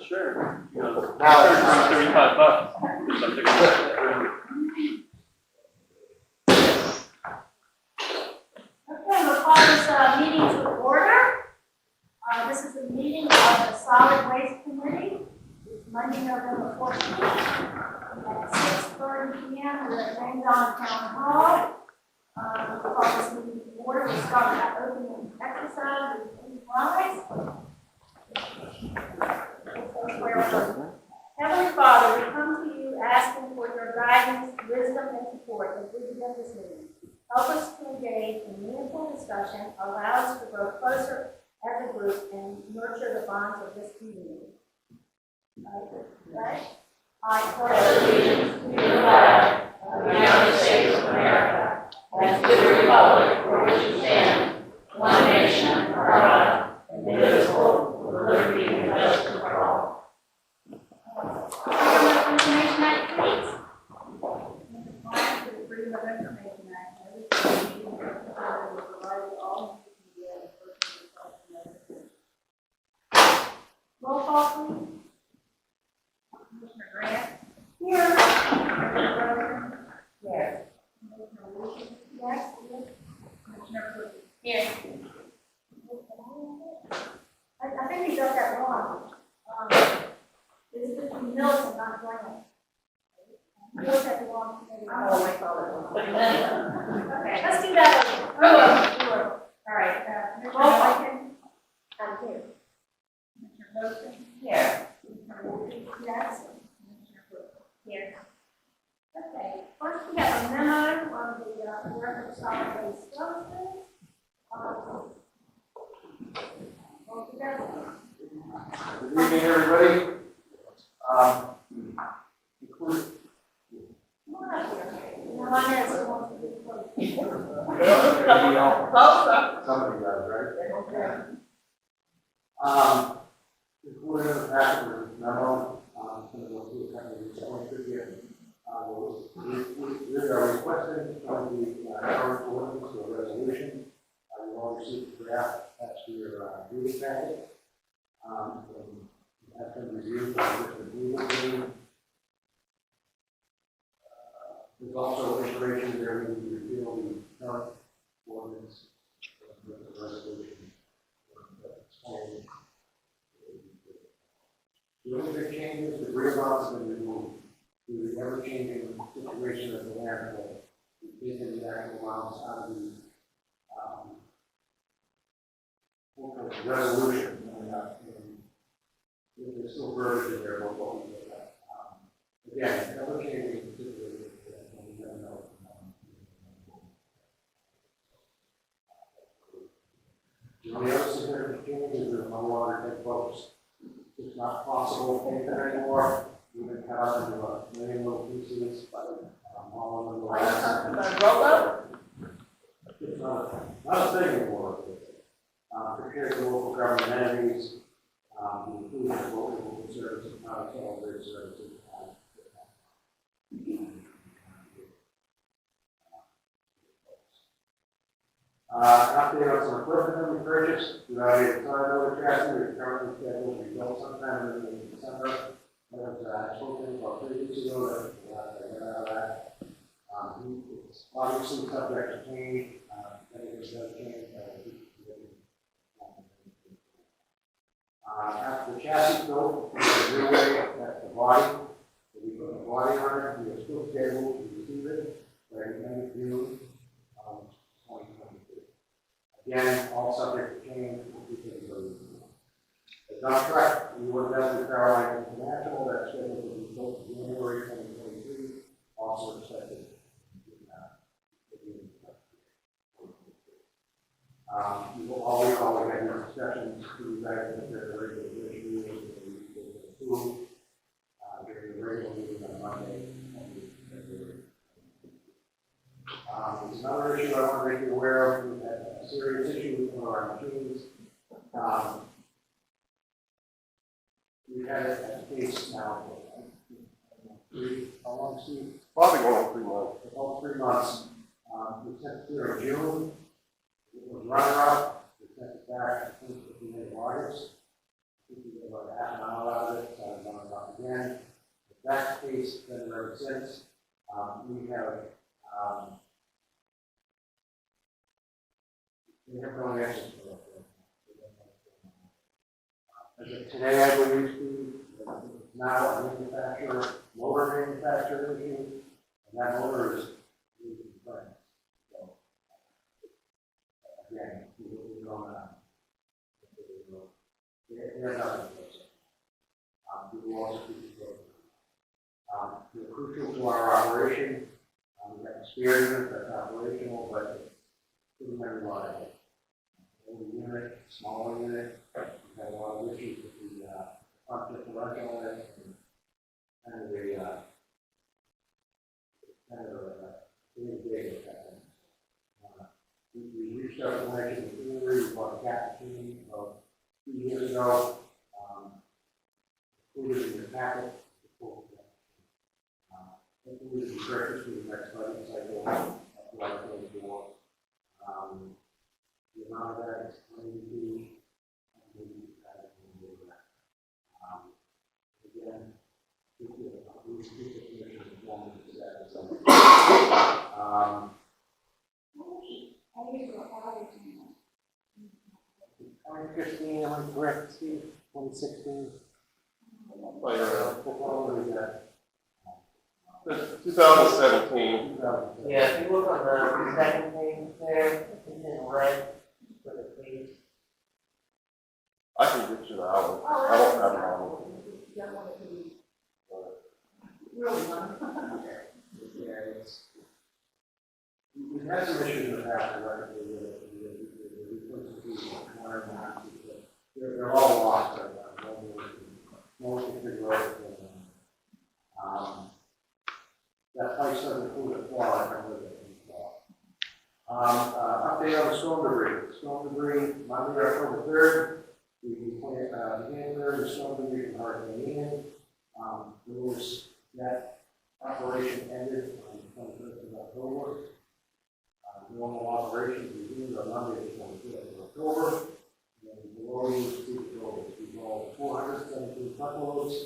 Sure. You know, Now, $35. Something like that. Okay, we'll call this meeting to order. This is a meeting of the Solid Waste Committee. It's Monday, November 14th at 6:30 p.m. We're at James Allen Town Hall. We'll call this meeting to order. We'll start with our opening exercise. Please rise. Heavenly Father, we come to you asking for your guidance, wisdom, and support as we begin this meeting. Help us to engage in meaningful discussion, allow us to grow closer as a group, and nurture the bonds of this community. Right? I pledge allegiance to the flag of the United States of America and to the republic for which it stands, one nation under God, indivisible, with liberty and justice for all. Freedom of Information Act, please. The Freedom of Information Act. Roll call, please. Commissioner Grant. Here. Commissioner Rosen. Yes. Commissioner Wilson. Yes. Commissioner Wood. Here. I think he got that wrong. It's between Mills and not Grant. Mills had the wrong committee. Oh, I call it wrong. Okay, let's do that over. All right. Commissioner Wilson. I'm here. Commissioner Wilson. Here. Yes. Here. Okay. First, we have a memo on the Director of Solid Waste Services. good evening, everybody. Somebody does, right? Included in the packet was a memo, some of those who have been appointed here. We are requesting from the current ordinance to a resolution. You all received the draft, that's your reading packet. That's been reviewed by the legal team. There's also information there we need to reveal the current ordinance with the resolution. The only big change is the rear lots have been removed. Due to the ever-changing situation of the landfill, we've taken the actual amounts out of the resolution. There's still verbiage in there about what we did. Again, ever-changing situation. We never know. The only other significant change is there's no longer 10 votes. It's not possible to take that anymore. We've been cut up into a million little pieces, but all of them will it's not a thing anymore. Compared to local government entities, including local services, not all their services. An update on some equipment that we purchased. We already started over chassis. We're currently scheduled to be built sometime in December. I spoke to him about 3 weeks ago that I got out of that. It's obviously subject to change. Anything does change. After the chassis built, we have a rear at the body. So we put the body on it. We are still scheduled to receive it by the end of June 2022. Again, all subject to change because of the dump truck. We were done with Carolina International. That's scheduled to be built in January 2023. Also expected. You will all recall we had discussions to that in the regular issues and food during the regular meeting on Monday. There's another issue I want to make you aware of. We've had a serious issue with one of our machines. We've had it at the case now for how long, Steve? Probably going on 3 months. About 3 months. We sent it here in June. It was runner up. The sent it back, I think, at the end of August. I think we got about half an hour out of it, so I'm going up again. If that's the case, then ever since, we have no answers for it. As of today, I believe, Steve, it's now a motor manufacturer issue, and that motor is using France. So, again, we're going on. They're not in place. We will also keep it going. They're crucial to our operation. We've got experience that's operational, but it's pretty much reliable. Older unit, smaller unit, we've had a lot of issues with the front differential and kind of really big at that. We reached out to Legend Machinery, we bought a cat machine about 2 years ago. Included in the packet. Hopefully, we purchased in the next budget cycle. That's what I told you before. The amount of that is $22. Again, we speak of commission performance status. I use your average. 2015, am I correct, Steve? 2016? Right around. What was that? 2017. Yeah, if you look on the second page there, it's in red for the page. I can get you the hour. Oh, I don't have an hour. You don't want it to be really long. Yeah, we've had some issues in the past, right? They're all lost right now. Mostly figure out that place doesn't include a flaw, I don't know that. Update on the storm debris. Storm debris, Monday, October 3rd. We began clearing the storm debris from Hurricane Ian. That operation ended on the 21st of October. Normal operations resumed on Monday, the 25th of October. And the loading we rolled 417 truckloads,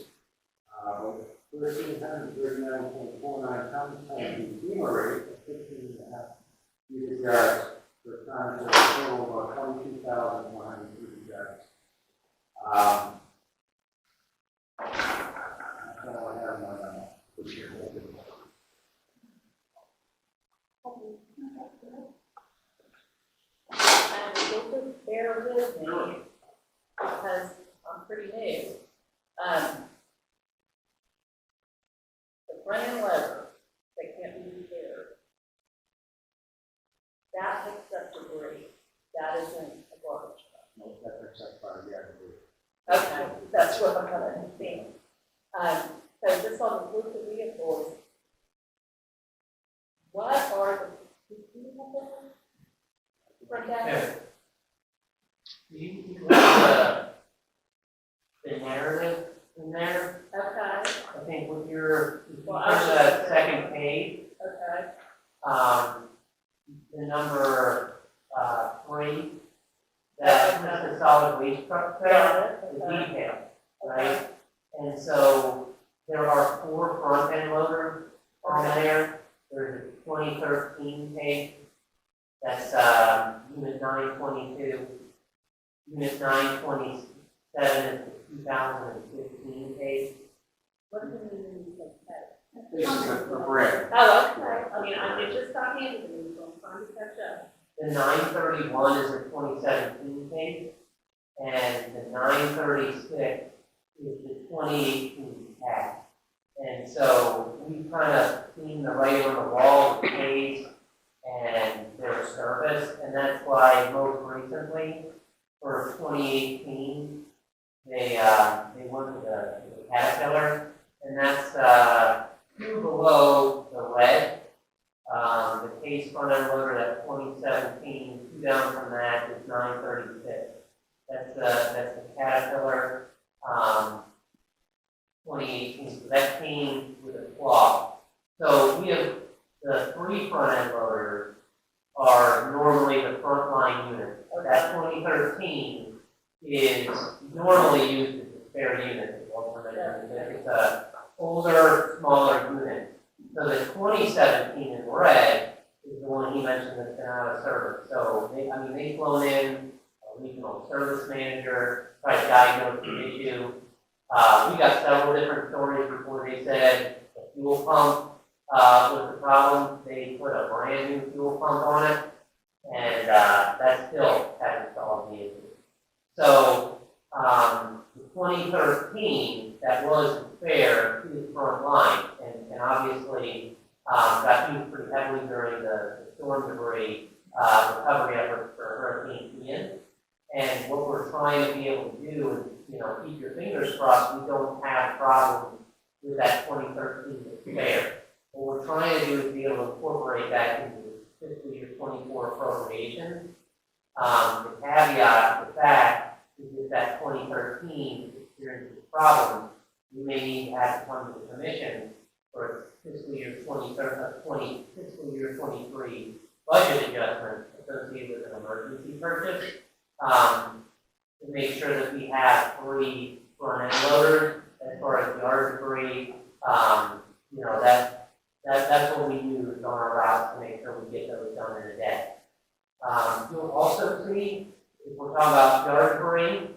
1,339.49 tons, and the FEMA rate of 15.5 cubic yards per ton, for a total of about 22,100 cubic yards. That's all I have in my memo. And you'll just bear with me because I'm pretty new. The front end lever that can't be repaired, that picks up debris. That isn't a garbage truck. No, that picks up by the other. Okay, that's what I'm gonna think. So just on the group of vehicles, what are the from that? Yeah. You have the narrative in there. Okay, I think with your, if you Well, turn I to was that just- second page, okay. the number 3, that is the solid waste truck trailer, the detail, right? And so there are 4 front end loaders on there. There's a 2013 page, that's unit 922. Unit 927 is the 2015 page. What does it mean when you say that? This is a brand. Oh, okay. I mean, it just got handed to me, so I'm trying to catch up. The 931 is the 2017 page, and the 936 is the 2018 tag. And so we've kind of seen the writing on the wall of the page and their service, and that's why most recently, for 2018, they went with the Caterpillar, and that's 2 below the red. The case front end loader, that 2017, 2 down from that is 936. That's the Caterpillar 2018. So that came with a cloth. So we have the 3 front end loaders are normally the frontline units. That 2013 is normally used as a spare unit, as Walter mentioned. It's a older, smaller unit. So the 2017 in red is the one he mentioned that's been out of service. So they've flown in a regional service manager, tried to diagnose the issue. We got several different stories before they said the fuel pump was the problem. They put a brand new fuel pump on it, and that still hasn't solved the issue. So the 2013, that was fair to the front line, and obviously got used pretty heavily during the storm debris recovery efforts for Hurricane Ian. And what we're trying to be able to do is, keep your fingers crossed, we don't have problems with that 2013 spare. What we're trying to do is be able to incorporate that into the fiscal year 24 appropriation. The caveat with that is if that 2013 experiences problems, you may need to have to come to the commission for fiscal year 23 budget adjustment associated with an emergency purchase. To make sure that we have 3 front end loaders as far as yard debris. That's what we use on our routes to make sure we get those done in a day. You'll also see, if we're talking about yard debris,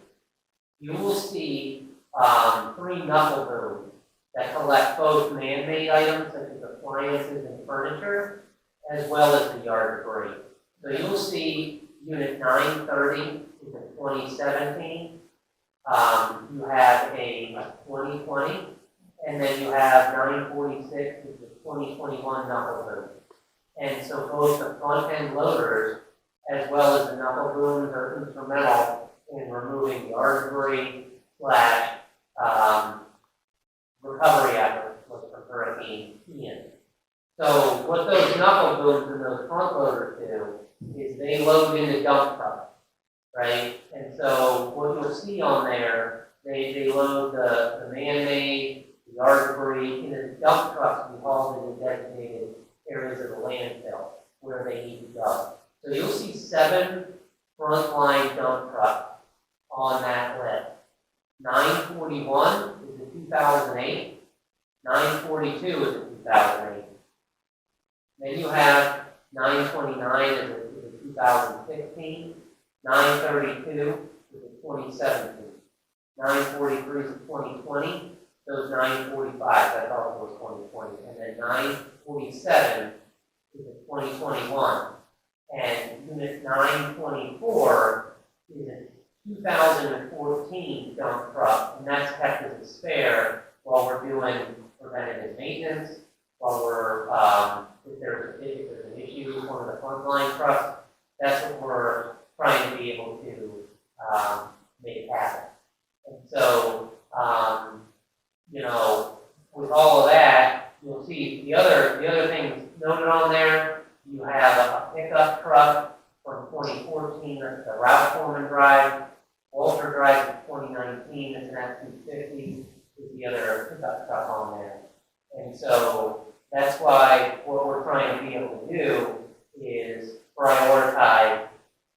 you will see 3 knuckle booms that collect both man-made items such as appliances and furniture, as well as the yard debris. So you'll see Unit 930 is a 2017. You have a 2020, and then you have 946, which is 2021 knuckle boom. And so both the front end loaders as well as the knuckle booms are instrumental in removing yard debris / recovery efforts from Hurricane Ian. So what those knuckle booms and those front loaders do is they load into dump trucks, right? And so what you'll see on there, they load the man-made, the yard debris into the dump trucks to be hauled into designated areas of the landfill where they need to go. So you'll see 7 frontline dump trucks on that list. 941 is a 2008. 942 is a 2008. Then you have 929 is a 2016. 932 is a 2017. 943 is a 2020. Those 945, that's also was 2020. And then 947 is a 2021. And Unit 924 is a 2014 dump truck, and that's kept as a spare while we're doing preventative maintenance, while we're, if there's an issue with one of the frontline trucks, that's what we're trying to be able to make happen. And so, with all of that, you'll see the other things noted on there. You have a pickup truck from 2014, that's the Route Foreman Drive. Walter Drive in 2019, it's an F-250, is the other pickup truck on there. And so that's why what we're trying to be able to do is prioritize.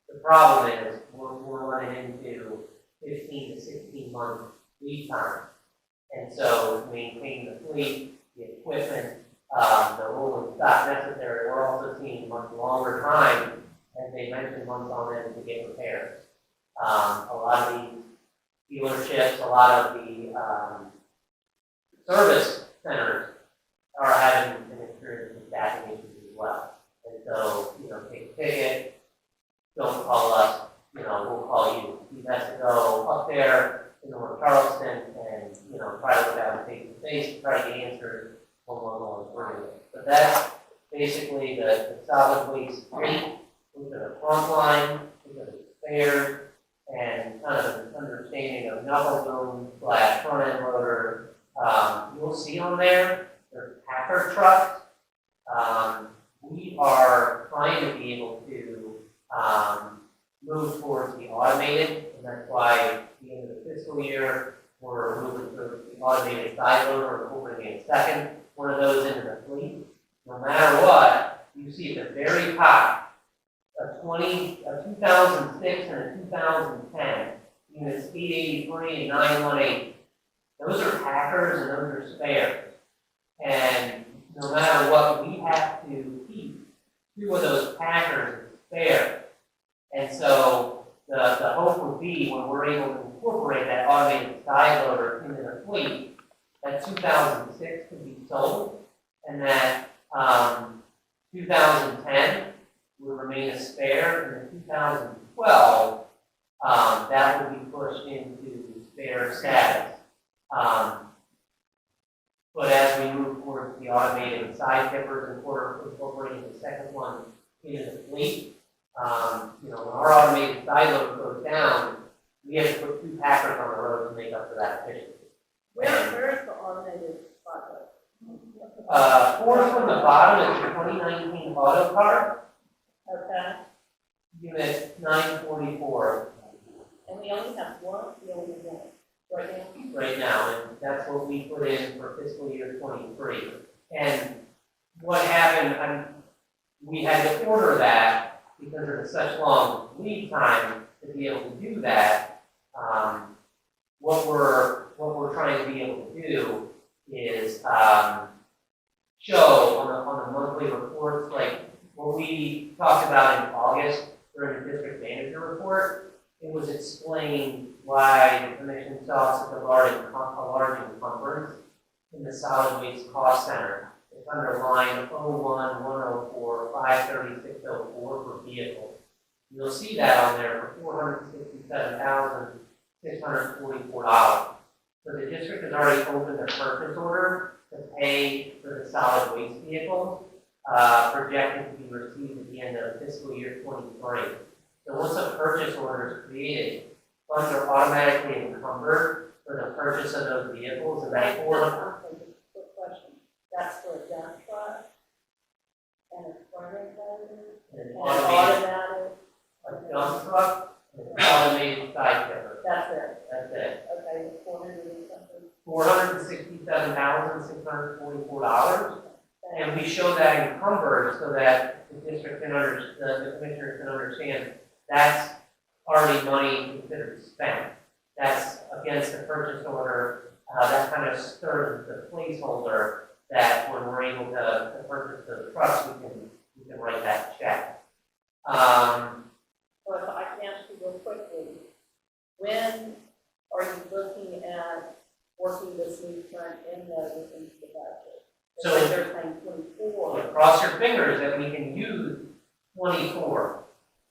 The problem is we're running into 15 to 16 month lead time. And so to maintain the fleet, the equipment, the rolling stock necessary, we're also seeing much longer time, as they mentioned, months on end to get repairs. A lot of these dealerships, a lot of the service centers are having an experience with staffing issues as well. And so, take a ticket, don't call us, we'll call you. You have to go up there in North Charleston and, try to look at it face to face, try to get answers one on one. But that's basically the solid waste fleet, look at the front line, look at the spares, and kind of an understanding of knuckle boom / front end loader. You'll see on there, there's Packer trucks. We are trying to be able to move towards the automated, and that's why at the end of the fiscal year, we're moving towards the automated side loader, and we're in a second one of those into the fleet. No matter what, you see at the very top, a 2006 and a 2010, units 883 and 918. Those are packers and those are spares. And no matter what, we have to keep 2 of those packers and spares. And so the hope would be when we're able to incorporate that automated side loader into the fleet, that 2006 could be sold, and that 2010 would remain a spare, and in 2012, that would be pushed into spare status. But as we move towards the automated side tippers and incorporating the second one into the fleet, when our automated side loader goes down, we have to put 2 packers on the road to make up for that efficiency. Where's the automated spot load? 4 from the bottom is the 2019 auto car, Okay, unit 944 and we only have one, right now? right now, and that's what we put in for fiscal year 23. And what happened, we had to order that because there's such long lead time to be able to do that. What we're trying to be able to do is show on the monthly reports, like what we talked about in August during the district manager report. It was explained why the commission saw such a large encumbrance in the solid waste cost center. It's under line 01, 104, 53604 for vehicles. You'll see that on there for $467,644. So the district has already opened a purchase order to pay for the solid waste vehicles, projected to be received at the end of fiscal year 23. So once a purchase order is created, funds are automatically encumbered for the purchase of those vehicles, and that Quick question, that's for a dump truck and a front-end loader an and an automated, automatic? a dump truck, and an automated side tipper. That's it, That's it. okay, 400 and something. $467,644. And we show that encumbered so that the district can the commissioners can understand that's already money considered spent. That's against the purchase order. That kind of serves the placeholder that when we're able to purchase the trucks, we can write that check. So if I can ask you real quickly, when are you looking at working this new front end loader into the budget? So- Like they're saying 24. Cross your fingers that we can use 24,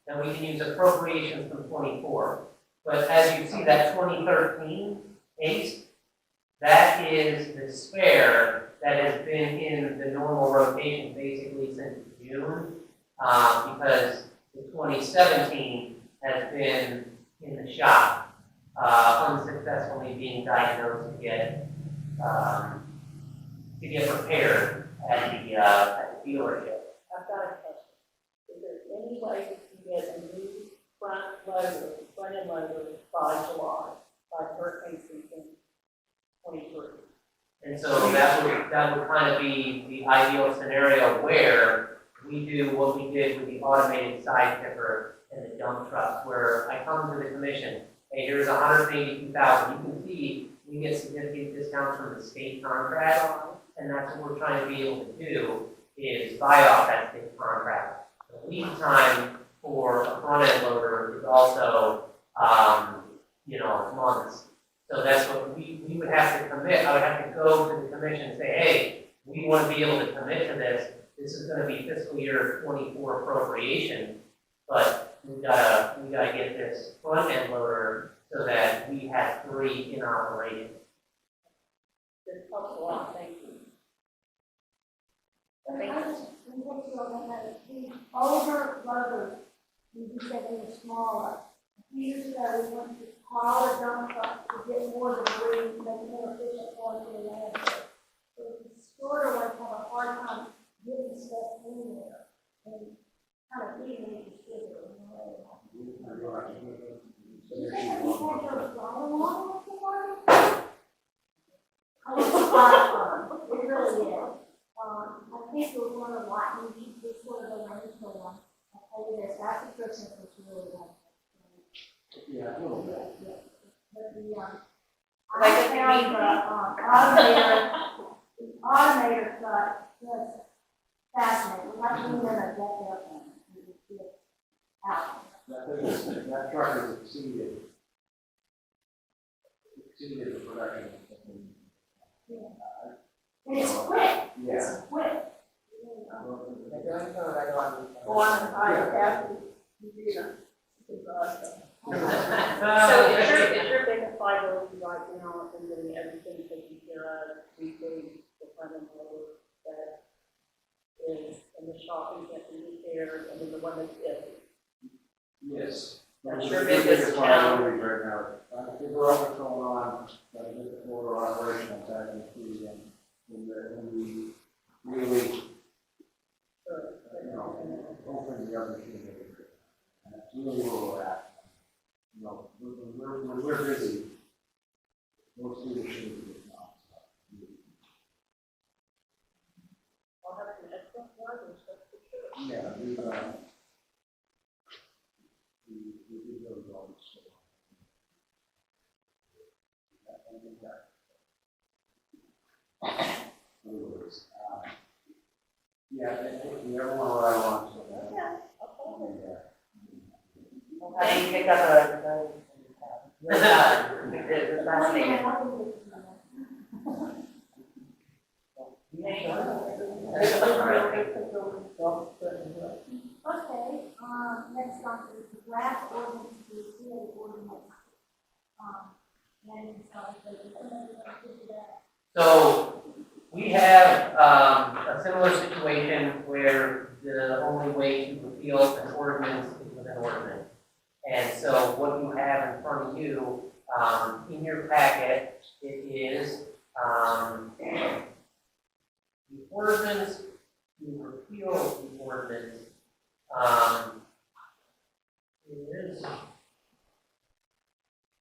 that we can use appropriations from 24. But as you see, that 2013 ACE, that is the spare that has been in the normal rotation basically since June, because the 2017 has been in the shop, unsuccessfully being diagnosed to get prepared at the dealership. I've got a question. Is there any way you can get a new front end loader by July, by hurricane season 23? And so that would kind of be the ideal scenario where we do what we did with the automated side tipper and the dump trucks, where I come to the commission, hey, here's $182,000. You can see we get significant discounts from the state contract, and that's what we're trying to be able to do is buy off that state contract. The lead time for a front end loader is also, months. So that's what we would have to commit. I would have to go to the commission and say, hey, we want to be able to commit to this. This is going to be fiscal year 24 appropriation, but we gotta get this front end loader so that we have 3 in operation. This helps a lot, thank you. I just, in case you don't know, the older loaders, you said they were smaller. A few years ago, we went to smaller dump trucks to get more debris, make it more efficient for the landfill. So the shorter ones have a hard time getting stuff in there and kind of evenly distributed. You think that we had those dollar models before? Oh, it's a lot of fun. It really is. I think we're going to like maybe this one of the landfill one. I'll tell you this, that's a person that's really like. Yeah, a little bit. Yeah. I found the automator cut was fascinating. It was like being in a jet airplane. It was just out. That truck has exceeded the production. And it's quick. Yeah. It's quick. Go on and hire Kathy. You know, So So is your biggest priority right now in getting everything taken care of, weekly, the front end loader that is in the shop and get the repaired, and then the one that's iffy? Yes. That's your biggest priority right now. Trying to figure out what's going on, trying to get the motor operational back in the again. When we really, open the other machine. And that's really where we're at. You know, when we're busy, most of the machines are not. I'll have an excellent drivers, that's for sure. Yeah, we do those all the time. Anyways, yeah, I think we have one right on, so. Okay, okay. Yeah. how do you pick up a? It's fascinating. Okay, next on is the draft ordinance to repeal the ordinance. And so, So we have a similar situation where the only way to repeal an ordinance is with an ordinance. And so what you have in front of you, in your packet, it is the ordinance to repeal the ordinance. It is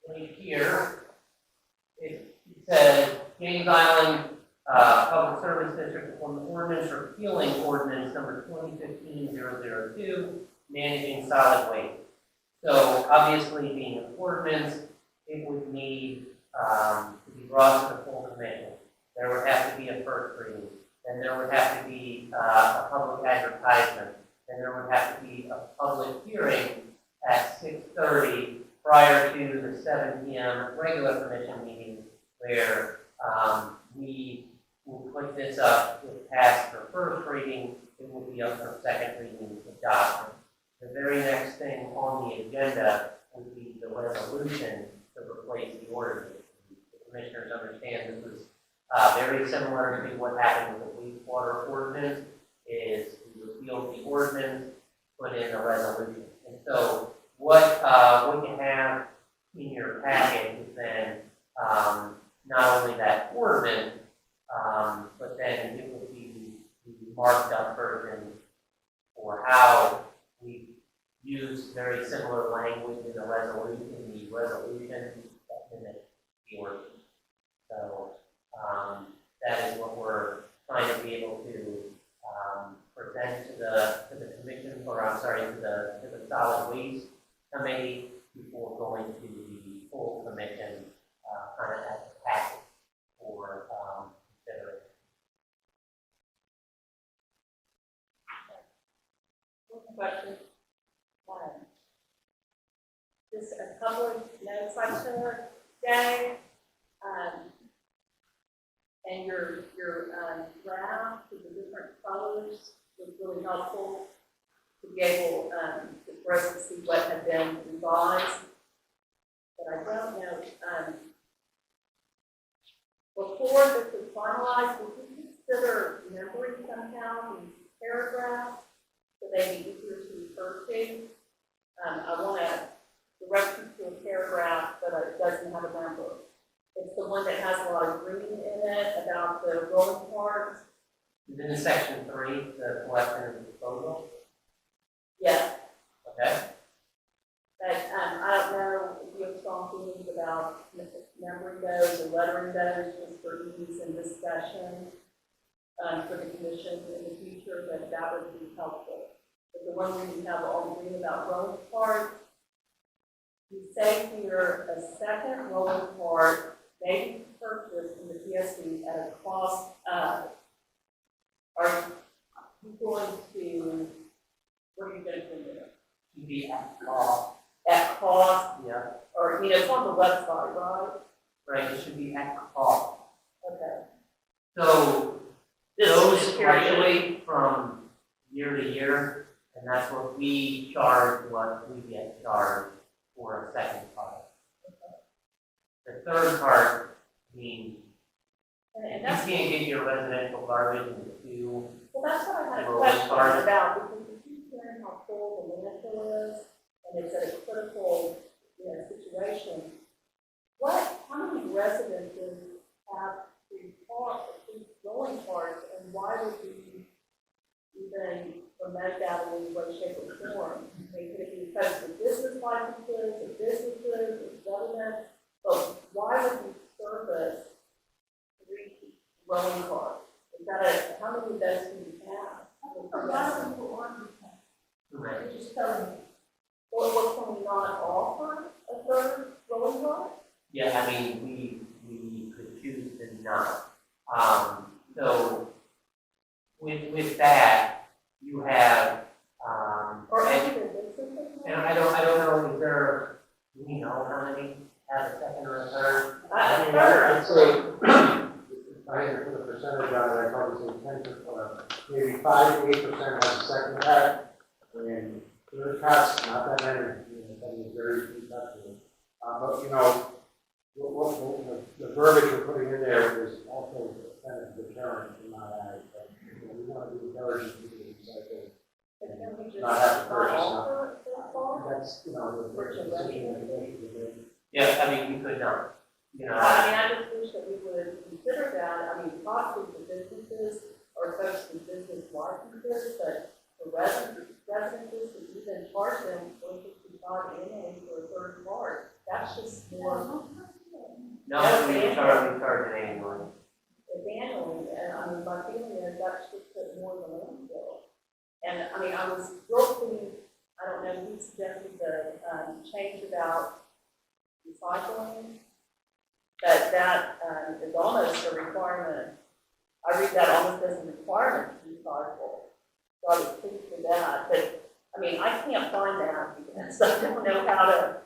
right here. It says James Island Public Service District on the ordinance repealing ordinance number 2015-002, managing solid waste. So obviously being an ordinance, it would need to be brought to the full commission. There would have to be a first reading, then there would have to be a public advertisement, then there would have to be a public hearing at 6:30 prior to the 7 p.m. regular commission meeting, where we will put this up, if passed for first reading, it will be up for second reading adoption. The very next thing on the agenda would be the resolution to replace the ordinance. The commissioners understand this is very similar to what happened with the wastewater ordinance, is we repealed the ordinance, put in a resolution. And so what you have in your packet is then not only that ordinance, but then it would be the marked up version for how we use very similar language in the resolution that mimics the ordinance. So that is what we're trying to be able to present to the commission, or I'm sorry, to the solid waste committee before going to the full commission, kind of as a package for consideration. Question. Just a couple of notes I took today, and your draft with the different colors was really helpful to be able for us to see what had been revised. But I don't know, before this was finalized, would you consider numbering somehow these paragraphs so they'd be easier to refer to? I want to direct you to a paragraph, but it doesn't have a number. It's the one that has a lot of green in it about the rolling parts. Within the section 3, the collection and disposal. Yes, Okay. but I don't know if you have strong feelings about numbering those or lettering those just for ease and discussion for the commission in the future, but that would be helpful. But the one where you have all green about rolling parts, you say here a second rolling part may be purchased in the PSC at a cost of, are you going to, what are you going to do there? To be at cost, At cost, yeah, or, you know, it's on the website, right? right, it should be at cost. Okay. So This those is period. fluctuate from year to year, and that's what we charge, what we get charged for a second part. The third part means And you that's, can't get your residential garbage into well, that's what I had a Well, question sorry. about, because we keep hearing how full the landfill is, and it's at a critical, you know, situation. How many residences have three rolling carts, and why would we even promote that in any way, shape, or form? I mean, could it be because of business licenses, or businesses, or government, but why would we service three rolling carts? Is that how many of those do we have? A lot of people aren't retained. right. They're just telling me. Or what, can we not offer a third rolling cart? Yeah, I mean, we could choose to not. So with that, you have, Or and, any of the businesses? and I don't know, is there, do we know how many have a second or a third? A I'd third. say, I had to put a percentage on it, I'd probably say 10%, maybe 5 to 8% has a second pack. And third packs, not that many, you know, that is very few packs. But, you know, the verbiage we're putting in there is also kind of deterrent to not add. You know, we want to be encouraging people to recycle. But can we just Not have to not purchase offer a third cart? That's, you know, the decision that we should make. Yeah, I mean, we could not, you know. I mean, I just wish that we would consider that. I mean, possibly the businesses or folks with business licenses, but the residences would even charge them $165 annually for a third cart. That's just more No, we charge it annually. annually, and I mean, my feeling is that's just put more in the landfill. And I mean, I was real pleased, I don't know who suggested the change about recycling, but that is almost a requirement. I read that almost as a requirement to recycle. So I was pleased with that, but I mean, I can't find that because I don't know how to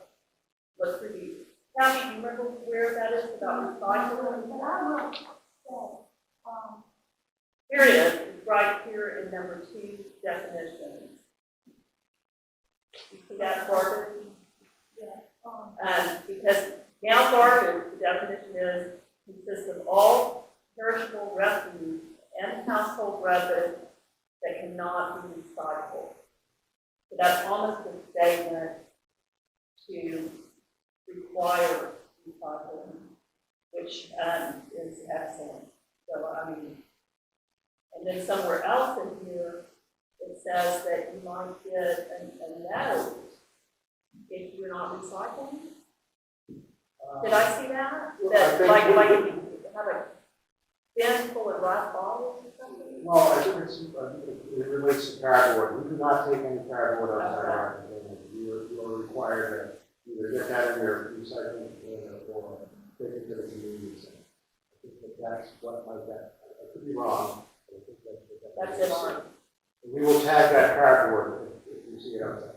look through these. Tammy, do you remember where that is about recycling? But I will say, Here it is, it's right here in number 2, definitions. You see that garbage? Because now garbage, the definition is, consists of all perishable refuse and household rubbish that cannot be recycled. So that's almost a statement to require recycling, which is excellent. So, I mean, and then somewhere else in here, it says that you might get a note if you're not recycling. Did I see that? Well, I That, think like we- if you have a bin full of glass bottles or something? Well, I think it relates to cardboard. We do not take any cardboard outside our containers. You are required to either get that in your recycling container or take it to the convenience center. I think that's what might that, I could be wrong. But I think that's what that That's in is. our, We will tag that cardboard if you see it outside.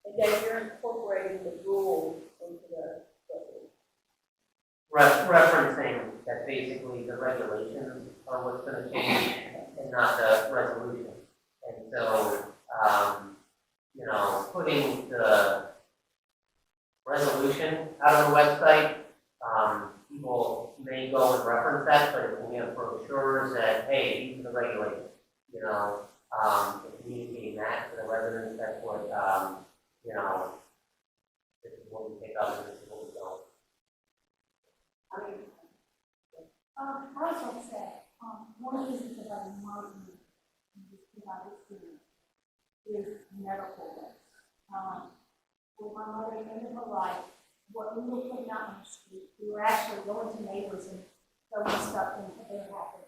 and then you're incorporating the rules into the. Referencing that basically the regulations are what's gonna change and not the resolution. And so, you know, putting the resolution out on the website, people may go and reference that, but if we have brochures that, hey, these are the regulations, you know, communicating that to the residents, that's what, you know, this is what we pick up and this is what we don't. I mean, I was going to say, one of the things that I might need in this about this is medical waste. With my mother in her life, what we were putting out on the street, we were actually going to neighbors and throwing stuff into their house.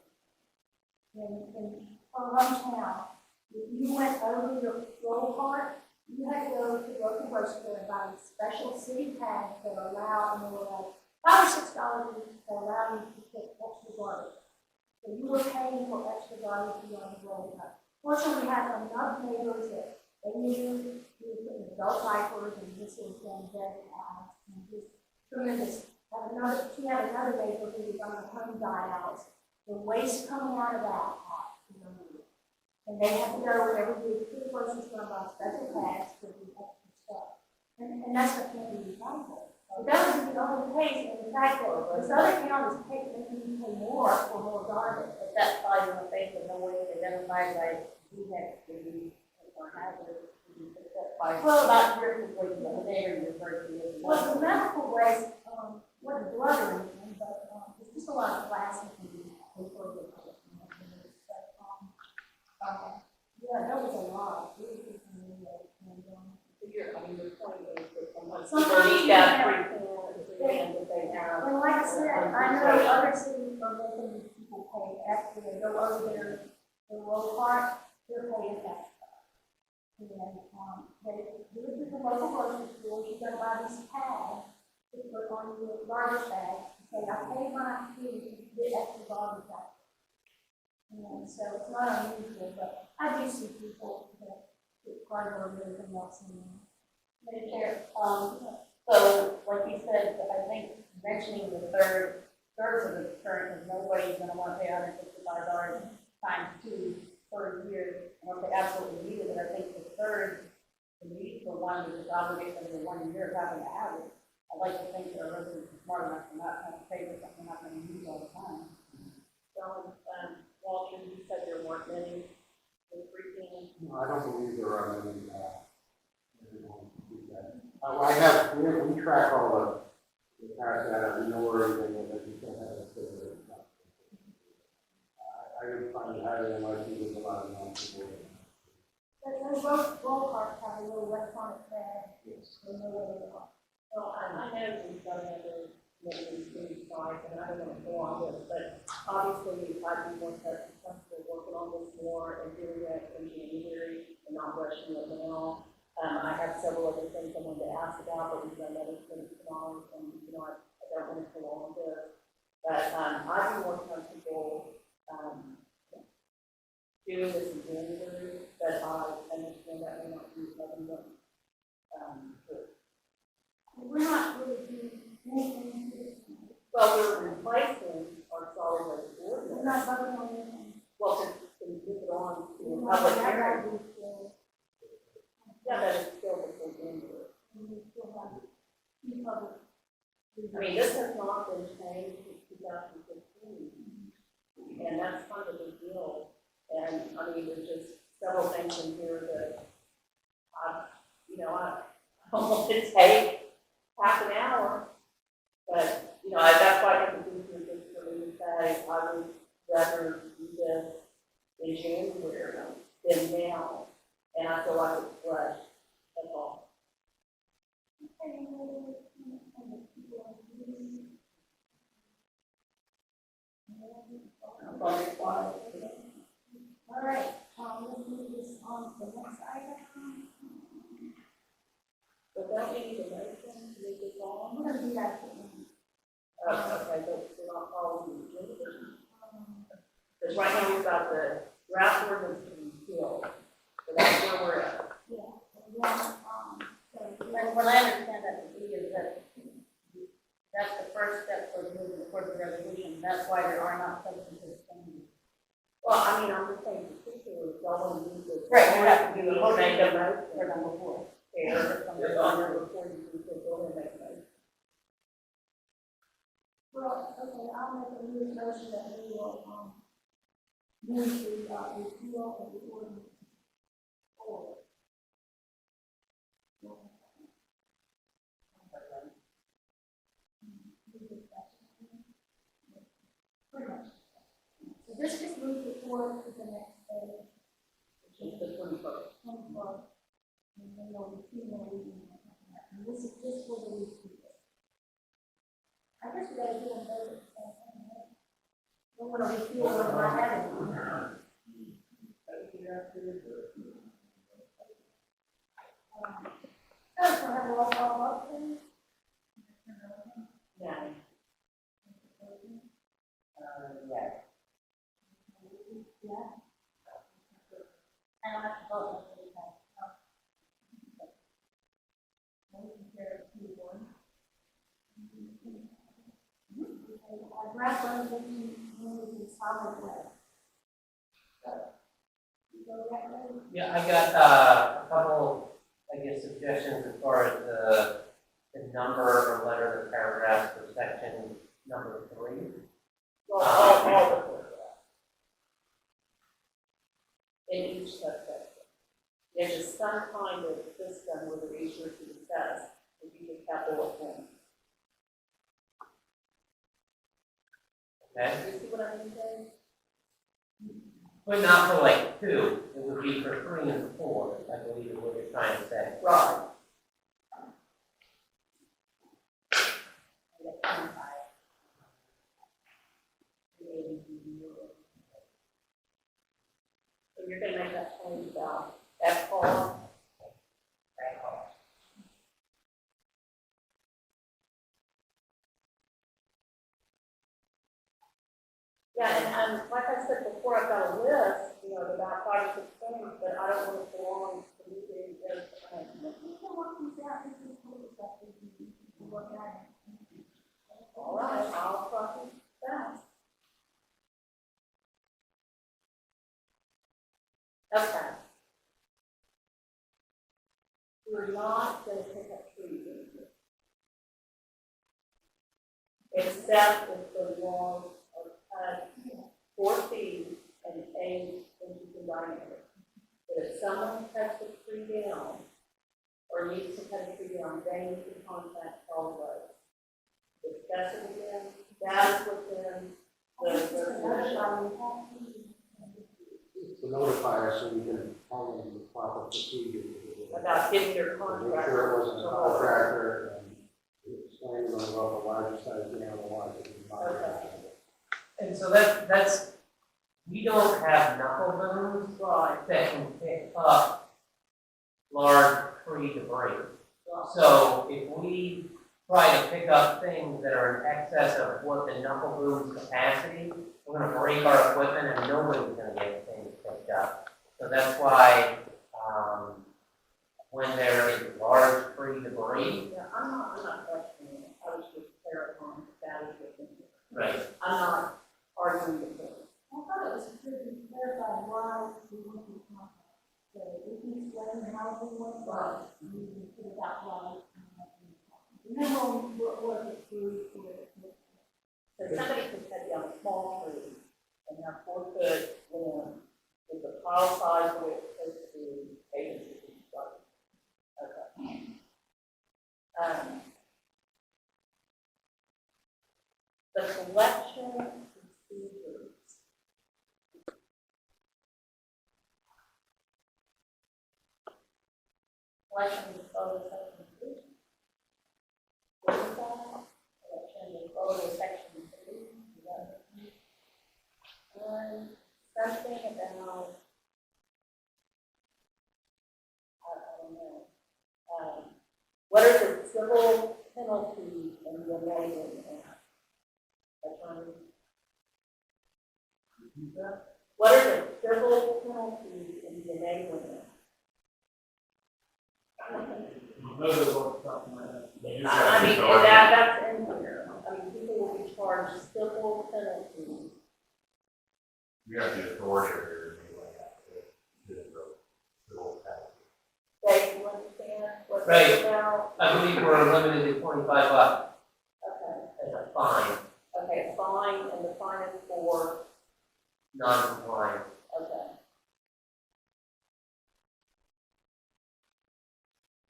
In her hometown, if you went over your roll cart, you had to go to the local grocery store and buy these special city tags that are allowed, and they were like, $5 $6 to allow you to put extra garbage. So you were paying for extra garbage to be on the road. Fortunately, we have enough neighbors that they knew we were putting adult diapers and this was done very fast and just tremendous. She had another neighbor who was on the home die-outs. The waste coming out of that house, you know, and they had to go every week to the grocery store and buy special bags for the extra stuff. And that's what can't be recycled. But that was the only case, and the fact that this other town is making you pay more for more garbage. But that flies in the face of no way to identify like defects to be or hazardous to be picked up by. Well, not your situation, but the neighbor you referred to as Well, the medical waste, wasn't blood or anything, but, it's just a lot of plastic and paper. Yeah, that was a lot. It was just, I mean, the point is that sometimes Sometimes people you need that have- pre-planned that they have. and like I said, I know other cities are making people pay extra, they go over their road part, they're paying extra. And then, they do it to the local grocery store, you're gonna buy this tag to put on your garbage bag, say, I paid my fee to get extra garbage out. And so it's not unusual, but I do see people that get part of everything else in there. Madam Chair, so like you said, I think mentioning the third of the current is nobody's gonna want to pay $165 times 2 per year. I don't think absolutely needed, but I think the third, the need for one, is obligate them to 1 year of having to have it. I'd like to think that our residents are smart enough to not have to pay for something they're not gonna use all the time. So, Walter, you said there weren't many in pre-planned. No, I don't believe there are many, everyone can do that. I have, we track all the past data, we know where everything is, I just don't have a figure. I didn't find it highly unlikely there's a lot of non-people. Those roll carts have a little electronic tag, Yes. they know where they are. Well, I know we've done other maybe food sites, and I don't want to go on this, but obviously I'd be more comfortable working on this more and doing it in January and not rushing it now. I have several other things I wanted to ask about, but we've done other things tonight, and, you know, I don't want to prolong this. But, I'd be more comfortable, doing this in January, but I understand that may not be something that, We're not really doing anything to this. well, we're replacing our solid waste We're ordinance. not voting on anything. Well, to move it on to We're a not public that hearing. right, we still, Yeah, but it's still before January. we still have two public. I mean, this has not been changed since 2015, and that's kind of a big deal. And, I mean, there's just several things in here that I don't want to take half an hour. But, that's why I think it's easier just for me to say, I would rather do this in January than now. And I feel like it's rushed, that's all. I'm going to be quiet. All right, let's move this on to the next item. But don't we need a motion to move this on? We're gonna do that. at the end. Okay, but we're not following the agenda. Because right now we've got the draft ordinance to repeal, so that's where we're at. Yeah, so, What I understand that to be is that that's the first step towards moving towards the resolution. That's why there are not substantive changes. Well, I mean, I'm just saying particularly, y'all want to use this. Right, you have to do the whole Make thing a motion. for number 4. Fair, something on there before you do this, go ahead and make a motion. well, okay, I'll make a new motion that we will, move the, repeal of the ordinance forward. Pretty much. So this just moves it forward to the next phase, Which is the 21st. 24, and then there'll be 2 more readings. And this is just for the repeal. I guess we gotta do them both at the same time, right? Don't wanna repeal what we're not having. So, have a roll call vote, please? Yeah. Grasslands in solid waste. You go that way? Yeah, I got, a couple, I guess, suggestions as far as the number or letter of the paragraphs for section number 3. Well, all the paragraphs. In each subsection. There's just some kind of system where the easier to discuss, if you just have bullet points. Okay? Do you see what I mean, Dave? But not for like 2, it would be for 3 and 4, I believe is what you're trying to say. Right. So you're gonna make that change about that column. Yeah, and like I said before, I've got a list, you know, of about 5 or 6 things, but I don't want to belong to meeting as, You can work these out, this is cool stuff, you can work at it. all right, I'll copy that. Okay. We're not gonna pick up trees in here. Except if the walls are cut 4 feet and 8 inches in diameter. But if someone cuts a tree down, or needs to cut a tree down, they need to contact solid waste. Discuss it again, that is within the To notify us so we can follow the proper procedure. about getting your Make contract. sure it wasn't a contractor and explain to them about the larger size animal was. Okay. And so that's, we don't have knuckle booms Right, that can pick up large tree debris. So if we try to pick up things that are in excess of what the knuckle boom's capacity, we're gonna break our equipment and nobody's gonna get things picked up. So that's why, when there is large tree debris, yeah, I'm not questioning it, I was just clarifying that is within. right, I'm not arguing the point. I thought it was good to clarify why we want to contact. So if you explain how we want to, you can put it out why. Remember what was it through for it? So somebody could cut down a small tree and have 4 foot limb with the pile size the way it's supposed to be, 8 inches each side. Okay. The collection procedures. Collection of photo section 2. What is that? Collection of photo section 2. Something about, I don't know. What are the civil penalties in the enabling act? What are the civil penalties in the enabling act? I mean, that's in here. I mean, people will be charged civil penalties. We have the authority here anyway, to civil penalty. Dave, you understand what Right. that's about? I believe we're limited to $25 Okay, as a fine, okay, fine, and the fine is for, non-compliance. okay.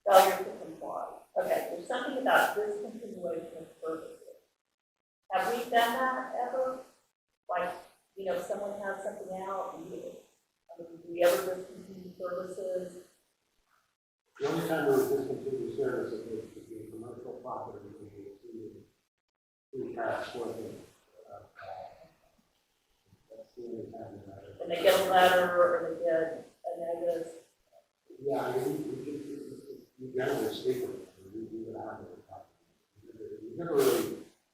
Failure to comply. Okay, there's something about discontinuation of services. Have we done that ever? Like, you know, someone has something out, and do we ever discontinue services? The only time we would discontinue service is if it be commercial property, we would see tracks working. That's the only time that. And they get a letter, or they get a notice? Yeah, I mean, we generally speak of it, we would have it. We never really,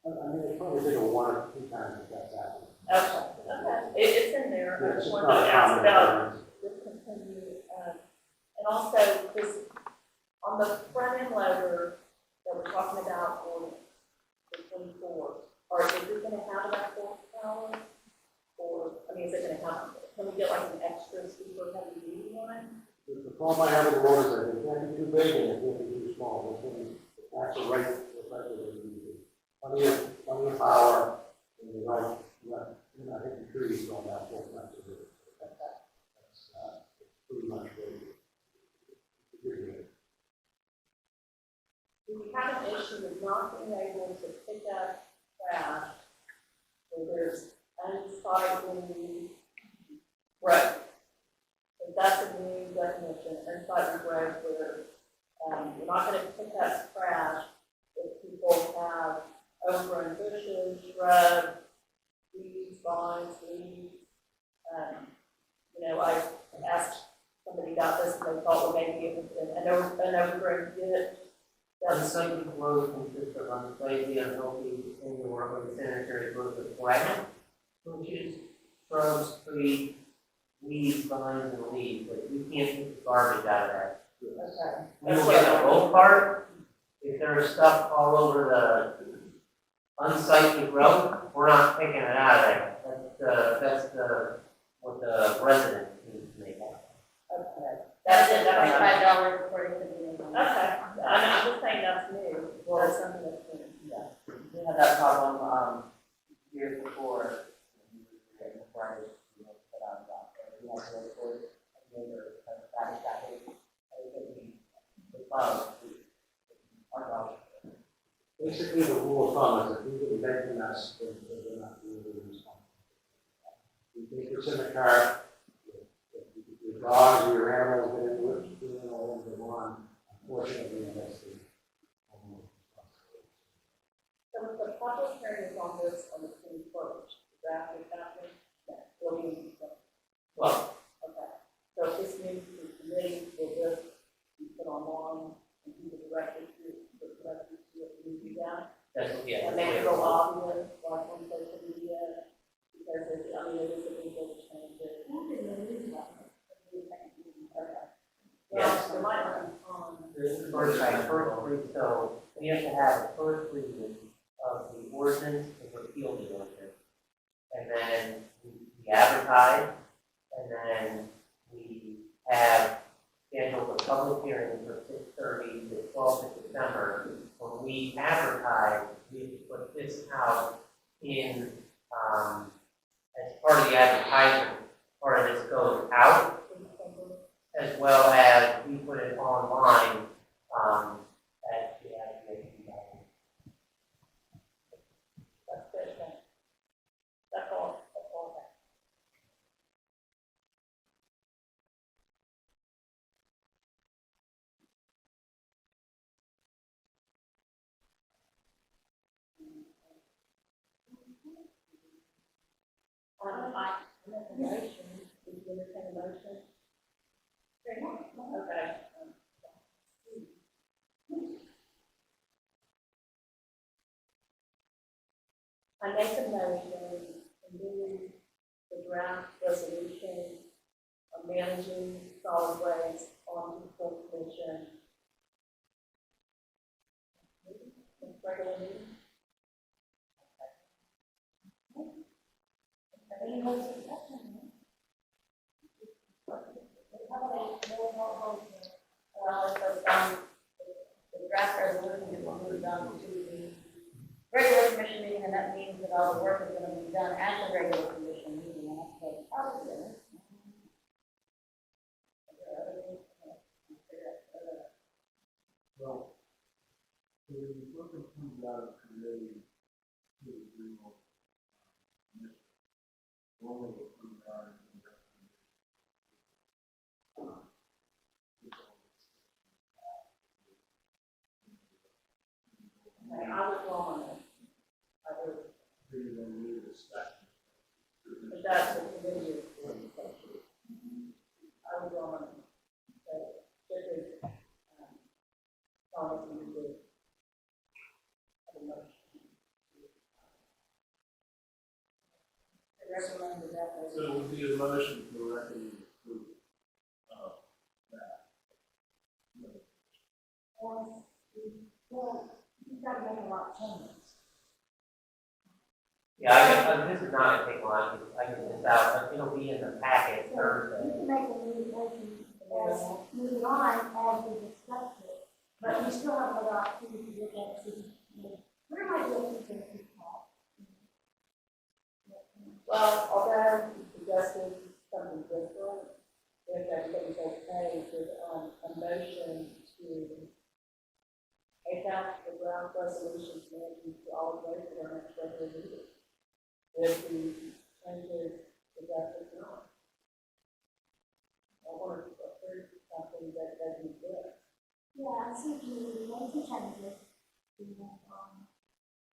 I mean, it's probably take a 1 or 2 times if that's happened. Okay, it's in there. Yeah, I it's just just wanted not to a ask common about occurrence. discontinue, and also this, on the front end loader that we're talking about on the problem I have with the road is that they can't be too big and they can't be too small. This one, that's the right way to do it. Plenty of power, and you're right, you're not hitting trees on that whole bunch of it. That's pretty much what it is. Do we have an issue with not being able to pick up trash where there's unsightly road? So that's a new definition, unsightly road where, you're not gonna pick up trash if people have overgrown bushes, shrubs, weeds, vines, leaves. I asked somebody about this and they thought, well, maybe it was an overgrown ditch. Unsightly road consists of unsightly, unhealthy, indoor, or sanitary growth of grass, bushes, shrubs, trees, weeds, vines, and leaves, but you can't take the garbage out of that. Okay. We will get a roll cart, if there's stuff all over the unsightly road, we're not picking it out of there. What the residents need to make out. Okay. That's That's it, it, $25 according to the. Okay, I'm just saying that's new, that's something that's new. Yeah, we had that problem, years before, before I was, put on that. We had to report a neighbor, that exactly, the cloud, our dog. Basically, the rule of thumb is if you get back from us, then they're not really responsible. You think it's in the car, if your dogs or your animals get into it, you're going all over the lawn, unfortunately, that's the homeowner's responsibility. So if the public hearing is on this on the 21st, is that what's happening? Yeah. Will be, Well, okay. So if this news to the committee, will this be put online and be directed to it need to be done? that's, yeah. And maybe go obvious, like on social media, because it is a legal change. Okay. Yes. Well, there might not be on. This is first read, so we have to have a first reading of the ordinance and repeal the ordinance. And then we advertise, and then we have scheduled a public hearing for 6:30 to 12th of December. When we advertise, we have to put this out in, as part of the advertisement, part of this goes out, as well as we put it online, at the application. That's good, okay. That's all. I make a motion, did you entertain a motion? Okay. I make a motion to move the draft resolution of managing solid waste on the full commission. Regular meeting. Any more discussion? Well, if the draft resolution is moved on to the regular commission meeting, and that means that all the work is gonna be done at the regular commission meeting, and that's what probably is. Well, the work that comes out of committee to the regional commission, normally will come out of the Okay, I was wrong on that. I was, you're going to need a second. but that's the committee is for. I was wrong on that. So, this is, policy we did. Have a motion. The recommended that So it would be a motion to recommend approval of that. Well, you've got to make a lot of changes. Yeah, this is not gonna take long, I can get this out, but it'll be in the packet So Thursday. you can make a new motion, the as moving on as we discussed it. But we still have another opportunity to look at it, where might be a few things we call. Well, although you suggested something different, if everybody's okay with, a motion to take out the ground resolutions managing to all of those for our next regular meeting. With the changes suggested not. I want to approve something that doesn't exist. Yeah, I see you want to change it.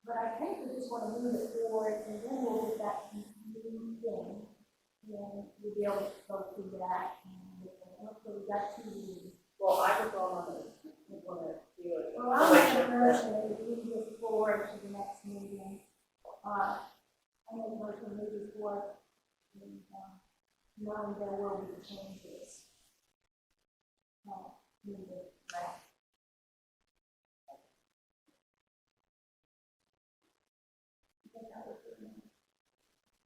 But I think we just want to move it forward and then we'll get that new thing. And we'll be able to go through that. And hopefully we got 2 meetings. Well, I was on the, want to do it. Well, I'll make a motion that we move this forward to the next meeting. I make a motion to move this forward. And, knowing there will be changes. In the draft.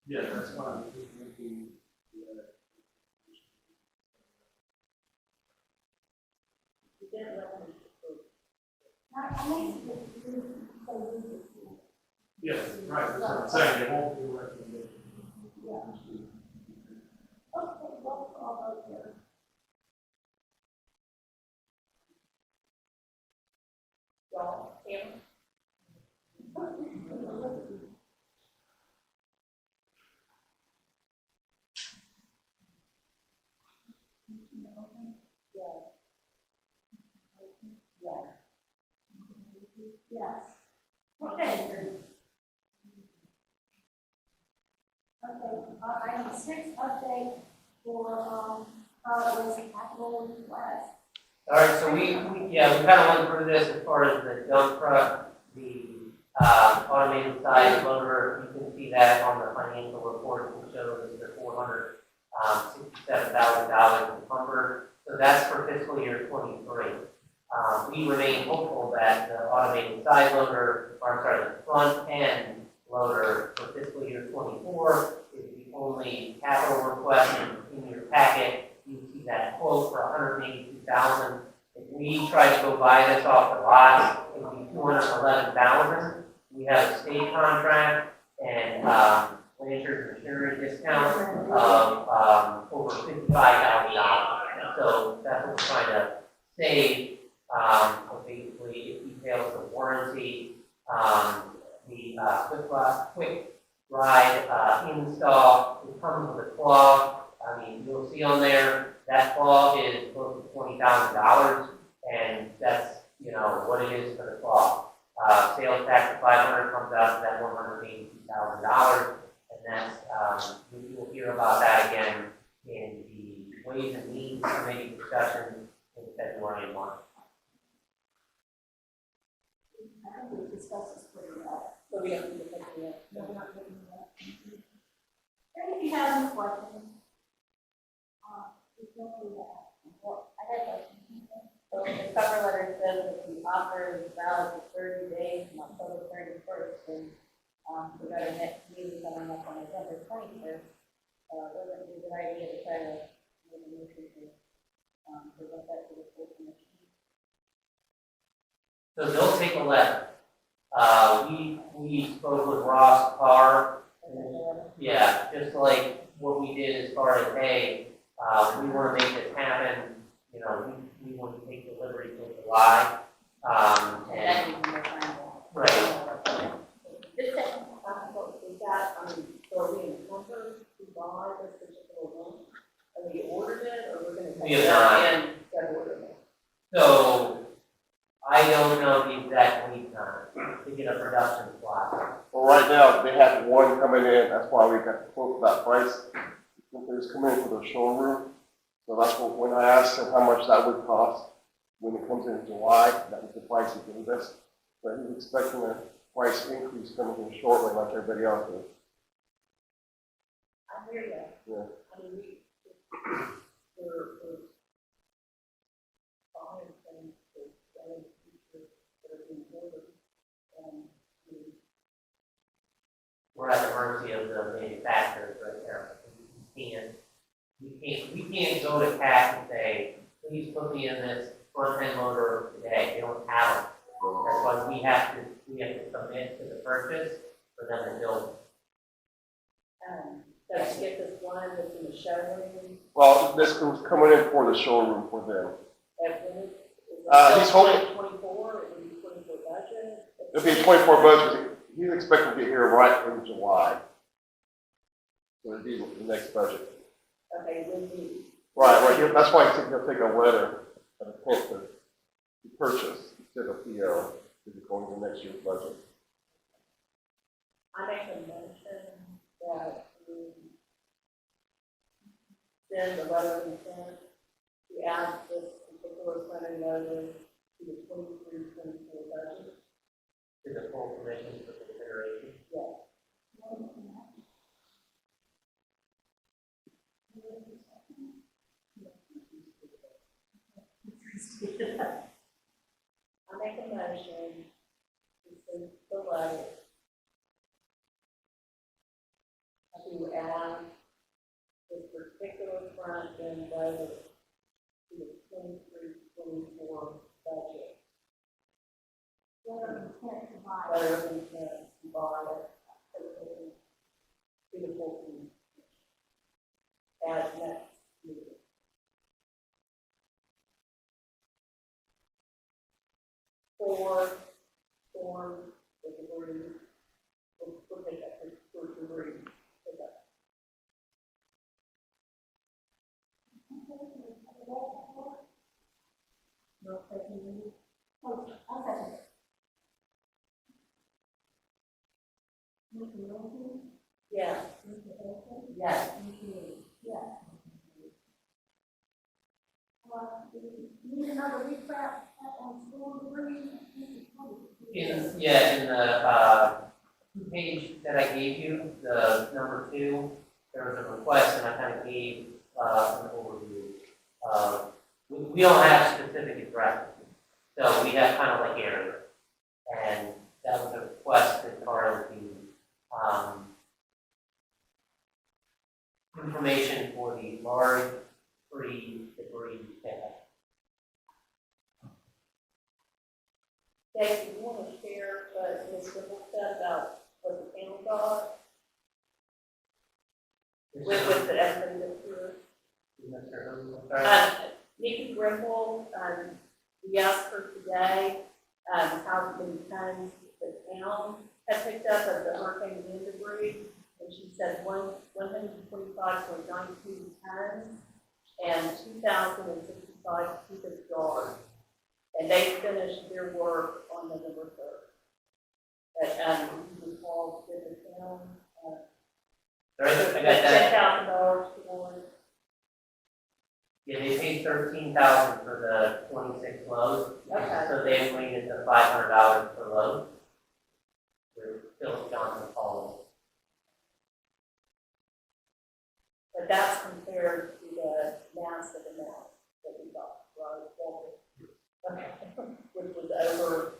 Yeah, that's fine. Just make the, You didn't let me approve. I make the move, so move it forward. yes, right, that's what I'm saying, it won't be a recommendation. Yeah. Okay, roll call vote here. Y'all, Kim? Yes. Okay. Okay, item 6, update for, was capital request. All right, so we kind of went through this as far as the dump truck, the automated side loader. You can see that on the financial report, which shows the $467,000 encumbered. So that's for fiscal year 23. We remain hopeful that the automated side loader, the front end loader for fiscal year 24 is the only capital request in your packet. You see that quote for $182,000. If we try to go buy this off the lot, it would be $211,000. We have a state contract and Blanchard's machinery discount of over $55,000. So that's what we're trying to save. Basically, it details the warranty, the quick ride install. It comes with a claw. I mean, you'll see on there that claw is close to $20,000, and that's what it is for the claw. Sales tax of $500 comes out to that $182,000, and that's you will hear about that again in the Ways and Means Committee discussion in February and March. I think we discussed this pretty well. So we don't need to take it yet. No, we're not taking that. If you have any questions, we feel free to ask. Well, I got a question. So the cover letter says that the offer is valid for 30 days from October 31st, and we got our next meeting coming up on November 21st. Wouldn't it be a good idea to try to make a motion to present that to the full commission? So they'll take a letter. We spoke with Ross Carr. Yeah, just like what we did as far as, hey, we want to make this happen. We want to take delivery till July. And And that gives them more time. right. Is that, so are we in comfort to buy this particular one? Have we ordered it, or we're gonna We take have it not. out and get ordered it? So I don't know the exact lead time to get a production slot. Well, right now, they have one coming in, that's why we got the quote for that price. It's coming in for the showroom. So that's what, when I asked him how much that would cost, when it comes in July, that was the price he gave us. But he's expecting a price increase coming in shortly, like everybody else is. I hear you. Yeah. I mean, we're buying things that are in the future that are being ordered. We're at the mercy of the manufacturers right there. We can't go to CAC and say, please put me in this front end loader today, they don't have it. That's why we have to commit to the purchase for them to build. So you get this one that's in the showroom, Well, this was coming in for the showroom for them. that when He's hoping- 2024, it would be 24 budget. It'll be a 24 budget. He's expecting to get here right in July. So it'll be the next budget. Okay, when you, Right here. That's why he'll take a letter of intent to purchase instead of PO, because it's going to next year's budget. I make a motion that we send the letter of intent to add this particular front end loader to the 23-24 budget. To the full commission for consideration. Yes. I make a motion to send the letter to add this particular front end loader to the 23-24 budget. Letter of intent to buy. Letter of intent to buy it to the full commission. As next meeting. For the debris, we'll take that for debris. No, second. Oh, I'll second it. Mr. Wilson? Yes. Mr. Olson? Yes. Mr. Lee? Yes. Need another recap on school debris? In the, page that I gave you, the number 2, there was a request and I kind of gave, an overview. We don't have specific addresses, so we have kind of like areas. And that was a request as far as the, information for the large free debris pickup. Dave, do you want to share what Ms. Whipple said about what the panel got with the estimate here? Mr. Who, sorry? Nikki Grimble, we asked her today, how many tons the town had picked up of the hurricane wind debris, and she said 125.92 tons and 2,065 cubic yards. And they finished their work on November 3rd. But, we called the town, Sorry, I got that. $10,000 towards. Yeah, they paid $13,000 for the 26 loads. Okay. So they waited to $500 per load. For Philip Johnson College. But that's compared to the massive amount that we got, right? Okay. Which was over.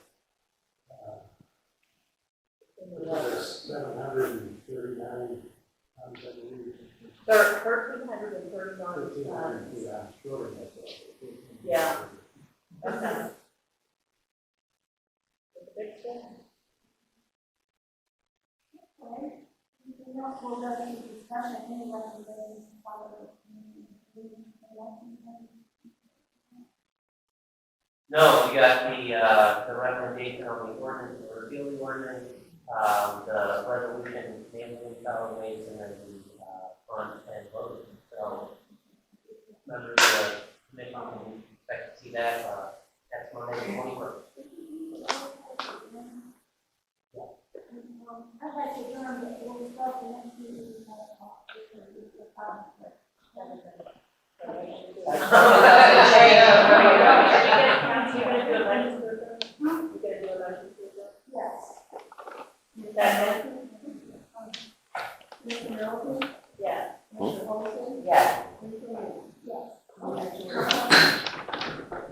739 tons, I believe. 1,339 tons. Yeah, sure, that's all. Yeah. Okay. It's a big thing. Okay. Anything else? We'll go into discussion. Any recommendations? Follow the No, we got the recommendation on the ordinance, or repeal the ordinance, the resolution, naming solid waste, and then the, front and load. So, members of the commission can expect to see that, next Monday, the 21st. I'd like to adjourn, but we'll start the next meeting. Yes. Mr. Milton? Yeah. Mr. Olson? Yes. Mr. Lee?